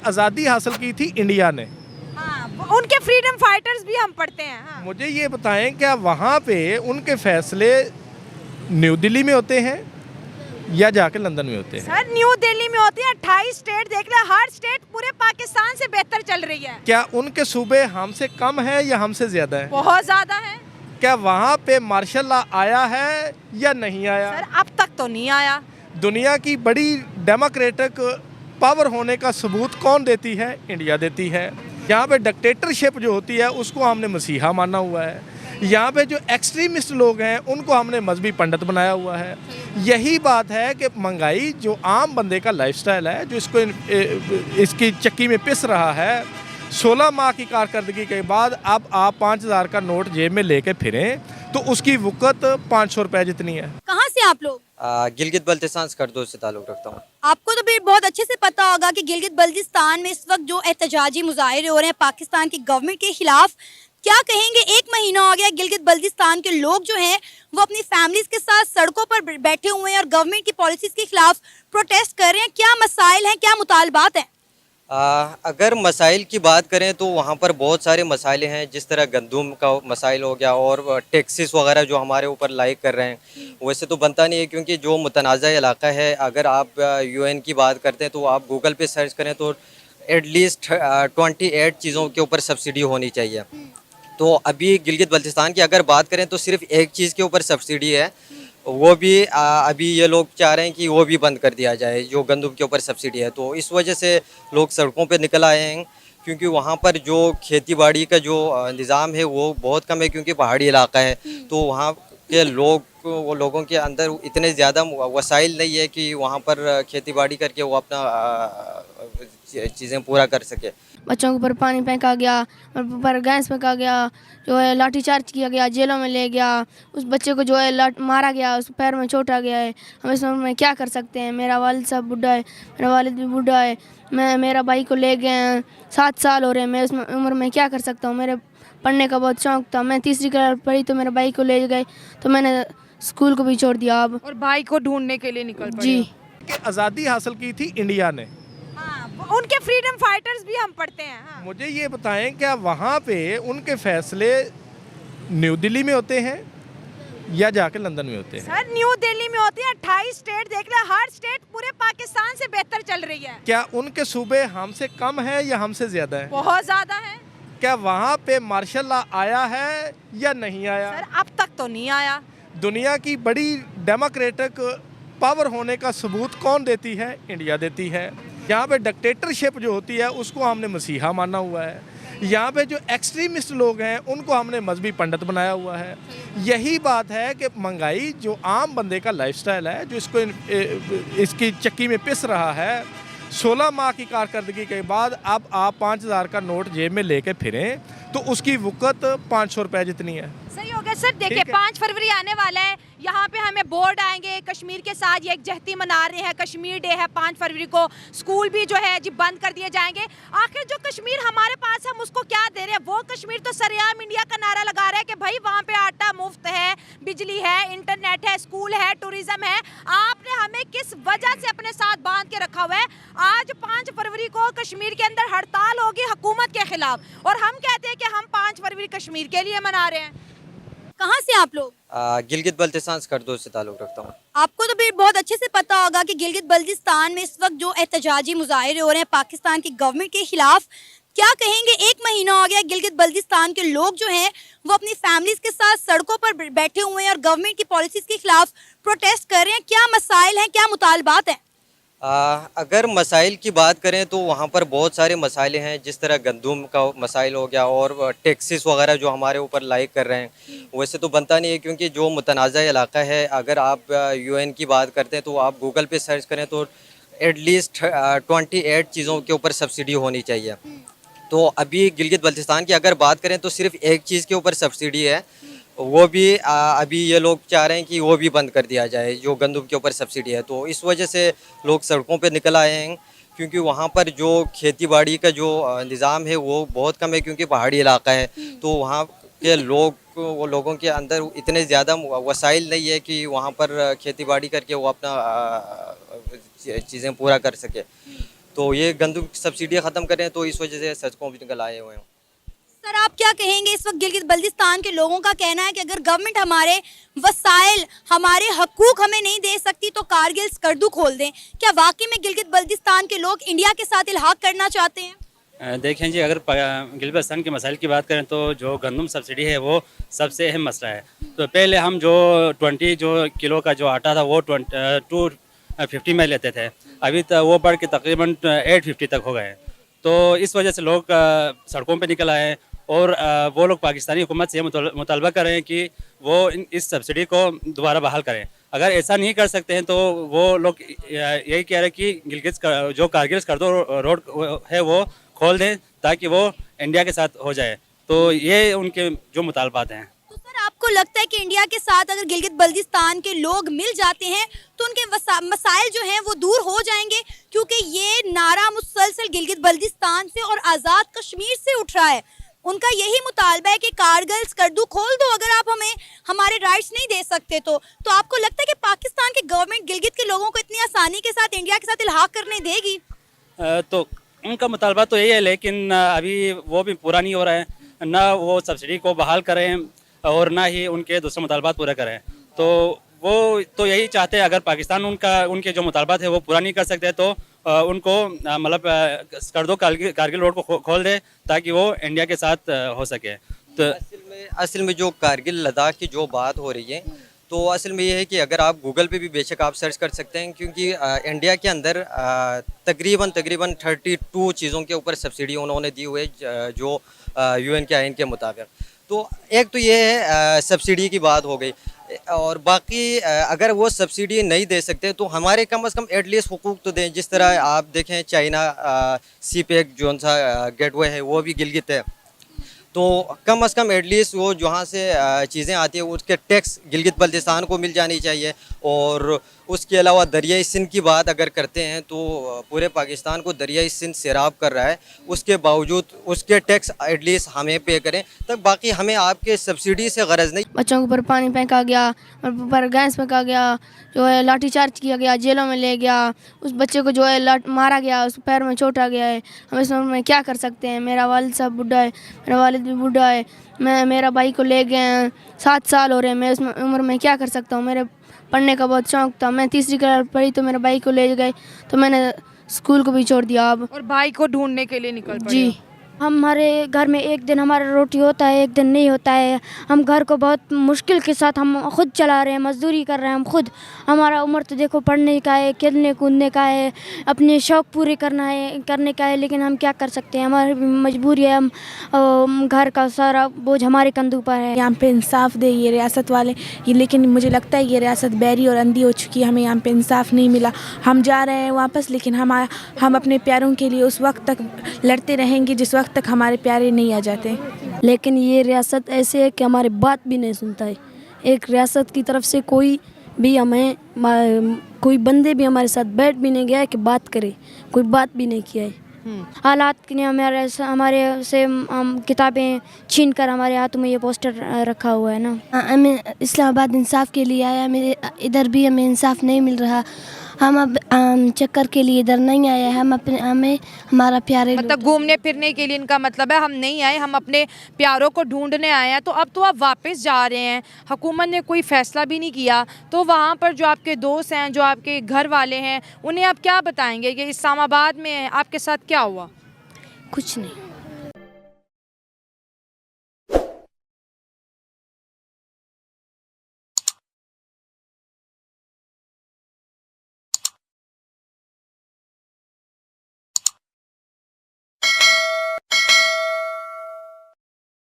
आज़ादी हासिल की थी इंडिया ने। हाँ, उनके फ्रीडम फाइटर्स भी हम पढ़ते हैं। हाँ। मुझे ये बताएं क्या वहाँ पे उनके फैसले न्यू दिल्ली में होते हैं या जाके लंदन में होते हैं? सर न्यू दिल्ली में होती है, 28 स्टेट देख ले, हर स्टेट पूरे पाकिस्तान से बेहतर चल रही है। क्या उनके सूबे हमसे कम है या हमसे ज़्यादा है? बहुत ज्यादा है क्या वहाँ पे मार्शल लॉ आया है या नहीं आया? सर, अब तक तो नहीं आया। दुनिया की बड़ी डेमोक्रेटिक पावर होने का सबूत कौन देती है? इंडिया देती है। यहाँ पे डिक्टेटरशिप जो होती है उसको हमने मसीहा माना हुआ है। यहाँ पे जो एक्सट्रीमिस्ट लोग हैं उनको हमने मजहबी पंडित बनाया हुआ है। यही बात है कि महंगाई जो आम बंदे का लाइफस्टाइल है, जो इसकी चक्की में पिस रहा है, 16 माह की कारकर्दगी के बाद अब आप 5000 का नोट जेब में लेके फिरें तो उसकी वक़्त 500 रुपए जितनी है। कहाँ से आप लोग? गिलगित बल्तिस्तान स्कर्दो से ताल्लुक़ रखता हूँ। आपको तो फिर बहुत अच्छे से पता होगा कि गिलगित बल्तिस्तान में इस वक्त जो एहतजाजी मुजाहरे हो रहे हैं पाकिस्तान की गवर्नमेंट के खिलाफ, क्या कहेंगे? 1 महीना हो गया, गिलगित बल्तिस्तान के लोग जो हैं वो अपनी फैमिलीज के साथ सड़कों पर बैठे हुए हैं और गवर्नमेंट की पॉलिसीज के खिलाफ प्रोटेस्ट कर रहे हैं। क्या मसाइल हैं, क्या मुतालबात हैं? अगर मसाइल की बात करें तो वहाँ पर बहुत सारे मसाइल हैं, जिस तरह गंदम का मसाइल हो गया और टैक्सेस वगैरह जो हमारे ऊपर लाइक कर रहे हैं। वैसे तो बनता नहीं है क्योंकि जो मुतनाज़ा इलाका है, अगर आप यूएन की बात करते हैं तो आप गूगल पे सर्च करें तो एटलीस्ट 28 चीज़ों के ऊपर सब्सिडी होनी चाहिए। तो अभी गिलगित बल्तिस्तान की अगर बात करें तो सिर्फ एक चीज़ के ऊपर सब्सिडी है, वो भी अभी ये लोग चाह रहे हैं कि वो भी बंद कर दिया जाए, जो गंदम के ऊपर सब्सिडी है। तो इस वजह से लोग सड़कों पे निकल आए हैं क्योंकि वहाँ पर जो खेती बाड़ी का जो निज़ाम है वो बहुत कम है क्योंकि पहाड़ी इलाका है। तो वहाँ के लोगों के अंदर इतने ज़्यादा वसाइल नहीं है कि वहाँ पर खेती बाड़ी करके वो अपना चीज़ें पूरा कर सके। बच्चों के ऊपर पानी फेंका गया, ऊपर गैस फेंका गया, जो है लाठीचार्ज किया गया, जेलों में ले गया, उस बच्चे को जो है मारा गया, उस पैर में चोट आ गया है। हम इस उम्र में क्या कर सकते हैं? मेरा वालिद साहब बूढ़ा है, मेरा वालिद भी बूढ़ा है। मेरा भाई को ले गए हैं, 7 साल हो रहे हैं। मैं उस उम्र में क्या कर सकता हूँ? मेरे पढ़ने का बहुत शौक था, मैं तीसरी क्लास पढ़ी तो मेरे भाई को ले गए तो मैंने स्कूल को भी छोड़ दिया। अब और भाई को ढूंढने के लिए निकल पड़े। जी, कि आज़ादी हासिल की थी इंडिया ने। हाँ, उनके फ्रीडम फाइटर्स भी हम पढ़ते हैं। हाँ। मुझे ये बताएं क्या वहाँ पे उनके फैसले न्यू दिल्ली में होते हैं या जाके लंदन में होते हैं? सर न्यू दिल्ली में होती है, 28 स्टेट देख ले, हर स्टेट पूरे पाकिस्तान से बेहतर चल रही है। क्या उनके सूबे हमसे कम है या हमसे ज़्यादा है? बहुत ज्यादा है क्या वहाँ पे मार्शल लॉ आया है या नहीं आया? सर, अब तक तो नहीं आया। दुनिया की बड़ी डेमोक्रेटिक पावर होने का सबूत कौन देती है? इंडिया देती है। यहाँ पे डिक्टेटरशिप जो होती है उसको हमने मसीहा माना हुआ है। यहाँ पे जो एक्सट्रीमिस्ट लोग हैं उनको हमने मजहबी पंडित बनाया हुआ है। यही बात है कि महंगाई जो आम बंदे का लाइफस्टाइल है, जो इसकी चक्की में पिस रहा है, 16 माह की कारकर्दगी के बाद अब आप 5000 का नोट जेब में लेके फिरें तो उसकी वक़्त 500 रुपए जितनी है। सही हो गया सर। देखिए 5 फरवरी आने वाला है, यहाँ पे हमें बोर्ड आएंगे कश्मीर के साथ, ये एक जहती मना रहे हैं, कश्मीर डे है 5 फरवरी को। स्कूल भी जो है जी बंद कर दिए जाएंगे। आखिर जो कश्मीर हमारे पास है हम उसको क्या दे रहे हैं? वो कश्मीर तो सरेआम इंडिया का नारा लगा रहा है कि भाई वहाँ पे आटा मुफ्त है, बिजली है, इंटरनेट है, स्कूल है, टूरिज्म है। आपने हमें किस वजह से अपने साथ बांध के रखा हुआ है? आज 5 फरवरी को कश्मीर के अंदर हड़ताल होगी हुकूमत के खिलाफ और हम कहते हैं कि हम 5 फरवरी कश्मीर के लिए मना रहे हैं। कहाँ से आप लोग? गिलगित बल्तिस्तान स्कर्दो से ताल्लुक़ रखता हूँ। आपको तो फिर बहुत अच्छे से पता होगा कि गिलगित बल्तिस्तान में इस वक्त जो एहतजाजी मुजाहरे हो रहे हैं पाकिस्तान की गवर्नमेंट के खिलाफ, क्या कहेंगे? 1 महीना हो गया, गिलगित बल्तिस्तान के लोग जो हैं वो अपनी फैमिलीज के साथ सड़कों पर बैठे हुए हैं और गवर्नमेंट की पॉलिसीज के खिलाफ प्रोटेस्ट कर रहे हैं। क्या मसाइल हैं, क्या मुतालबात हैं? अगर मसाइल की बात करें तो वहाँ पर बहुत सारे मसाइल हैं, जिस तरह गंदम का मसाइल हो गया और टैक्सेस वगैरह जो हमारे ऊपर लाइक कर रहे हैं। वैसे तो बनता नहीं है क्योंकि जो मुतनाज़ा इलाका है, अगर आप यूएन की बात करते हैं तो आप गूगल पे सर्च करें तो एटलीस्ट 28 चीज़ों के ऊपर सब्सिडी होनी चाहिए। तो अभी गिलगित बल्तिस्तान की अगर बात करें तो सिर्फ एक चीज़ के ऊपर सब्सिडी है, वो भी अभी ये लोग चाह रहे हैं कि वो भी बंद कर दिया जाए, जो गंदम के ऊपर सब्सिडी है। तो इस वजह से लोग सड़कों पे निकल आए हैं क्योंकि वहाँ पर जो खेती बाड़ी का जो निज़ाम है वो बहुत कम है क्योंकि पहाड़ी इलाका है। तो वहाँ के लोगों के अंदर इतने ज़्यादा वसाइल नहीं है कि वहाँ पर खेती बाड़ी करके वो अपना चीज़ें पूरा कर सके। तो ये गंदम सब्सिडी ख़त्म करें, तो इस वजह से सड़कों पर निकल आए हुए हैं। सर आप क्या कहेंगे? इस वक्त गिलगित बल्तिस्तान के लोगों का कहना है कि अगर गवर्नमेंट हमारे वसाइल, हमारे हकूक हमें नहीं दे सकती तो कारगिल स्कर्दू खोल दें। क्या वाकई में गिलगित बल्तिस्तान के लोग इंडिया के साथ इल्हाक करना चाहते हैं? देखें जी, अगर गिलगित बल्तिस्तान के मसाइल की बात करें तो जो गंदम सब्सिडी है वो सबसे अहम मसला है। तो पहले हम जो 20 जो किलो का जो आटा था वो 250 में लेते थे, अभी तक वो बढ़ के तकरीबन 850 तक हो गए। तो इस वजह से लोग सड़कों पे निकल आए हैं और वो लोग पाकिस्तानी हुकूमत से मुतालबा कर रहे हैं कि वो इस सब्सिडी को दोबारा बहाल करें। अगर ऐसा नहीं कर सकते हैं तो वो लोग यही कह रहे हैं कि गिलगित जो कारगिल स्कर्दू रोड है वो खोल दें ताकि वो इंडिया के साथ हो जाए। तो ये उनके जो मुतालबात हैं। तो सर आपको लगता है कि इंडिया के साथ अगर गिलगित बल्तिस्तान के लोग मिल जाते हैं तो उनके मसाइल जो हैं वो दूर हो जाएंगे? क्योंकि ये नारा मुसलसल गिलगित बल्तिस्तान से और आज़ाद कश्मीर से उठ रहा है। उनका यही मुतालबा है कि कारगिल स्कर्दू खोल दो, अगर आप हमें हमारे राइट्स नहीं दे सकते तो आपको लगता है कि पाकिस्तान की गवर्नमेंट गिलगित के लोगों को इतनी आसानी के साथ इंडिया के साथ इल्हाक करने देगी? तो उनका मुतालबा तो यही है, लेकिन अभी वो भी पूरा नहीं हो रहा है। ना वो सब्सिडी को बहाल करें और ना ही उनके दूसरे मुतालबात पूरे करें। तो वो तो यही चाहते हैं, अगर पाकिस्तान उनके जो मुतालबात है वो पूरा नहीं कर सकते तो उनको मतलब स्कर्दू कारगिल रोड को खोल दे ताकि वो इंडिया के साथ हो सके। तो असल में जो कारगिल लद्दाख की जो बात हो रही है, तो असल में ये है कि अगर आप गूगल पे भी बेशक आप सर्च कर सकते हैं, क्योंकि इंडिया के अंदर तकरीबन 32 चीज़ों के ऊपर सब्सिडी उन्होंने दी हुई है जो UN के आइन के मुताबिक। तो एक तो ये है सब्सिडी की बात हो गई, और बाकी अगर वो सब्सिडी नहीं दे सकते तो हमारे कम से कम एटलीस्ट हुकूक तो दें। जिस तरह आप देखें चाइना CPEC जो सा गेटवे है वो भी गिलगित है, तो कम से कम एटलीस्ट वो जहाँ से चीज़ें आती है उसके टैक्स गिलगित बल्तिस्तान को मिल जानी चाहिए। और उसके अलावा दरियाई सिंध की बात अगर करते हैं तो पूरे पाकिस्तान को दरियाई सिंध सैराब कर रहा है, उसके बावजूद उसके टैक्स एटलीस्ट हमें पे करें, तब बाकी हमें आपके सब्सिडी से गरज नहीं। बच्चों के ऊपर पानी फेंका गया और ऊपर गैस फेंका गया, जो है लाठीचार्ज किया गया, जेलों में ले गया, उस बच्चे को जो है मारा गया, उस पैर में चोट आ गया है। हम इस उम्र में क्या कर सकते हैं? मेरा वालिद साहब बूढ़ा है, मेरा वालिद भी बूढ़ा है, मेरा भाई को ले गए हैं, 7 साल हो रहे हैं। मैं उस उम्र में क्या कर सकता हूँ? मेरे पढ़ने का बहुत शौक था, मैं तीसरी क्लास पढ़ी तो मेरे भाई को ले गए तो मैंने स्कूल को भी छोड़ दिया। अब और भाई को ढूंढने के लिए निकल पड़े। जी, हमारे घर में एक दिन हमारा रोटी होता है, एक दिन नहीं होता है। हम घर को बहुत मुश्किल के साथ हम खुद चला रहे हैं, मजदूरी कर रहे हैं हम खुद। हमारा उम्र तो देखो पढ़ने का है, खेलने कूदने का है, अपने शौक़ पूरे करने का है, लेकिन हम क्या कर सकते हैं? हमारी मजबूरी है, हम घर का सारा बोझ हमारे कंधों पर है। यहाँ पे इंसाफ दे ये रियासत वाले, लेकिन मुझे लगता है ये रियासत बैरी और अंधी हो चुकी है। हमें यहाँ पे इंसाफ नहीं मिला, हम जा रहे हैं वापस, लेकिन हम अपने प्यारों के लिए उस वक्त तक लड़ते रहेंगे जिस वक्त तक हमारे प्यारे नहीं आ जाते। लेकिन ये रियासत ऐसे है कि हमारी बात भी नहीं सुनता है। एक रियासत की तरफ से कोई भी कोई बंदे भी हमारे साथ बैठ भी नहीं गया है कि बात करे, कोई बात भी नहीं किया है। हालात के लिए हमारे से किताबें छीन कर हमारे हाथों में ये पोस्टर रखा हुआ है ना। हमें इस्लामाबाद इंसाफ के लिए आया, मेरे इधर भी हमें इंसाफ नहीं मिल रहा। हम अब चक्कर के लिए इधर नहीं आए, हमें हमारा प्यारे मतलब घूमने फिरने के लिए इनका मतलब है हम नहीं आए, हम अपने प्यारों को ढूंढने आए हैं। तो अब तो आप वापस जा रहे हैं, हुकूमत ने कोई फ़ैसला भी नहीं किया, तो वहाँ पर जो आपके दोस्त हैं, जो आपके घर वाले हैं, उन्हें आप क्या बताएंगे कि इस्लामाबाद में आपके साथ क्या हुआ? कुछ नहीं।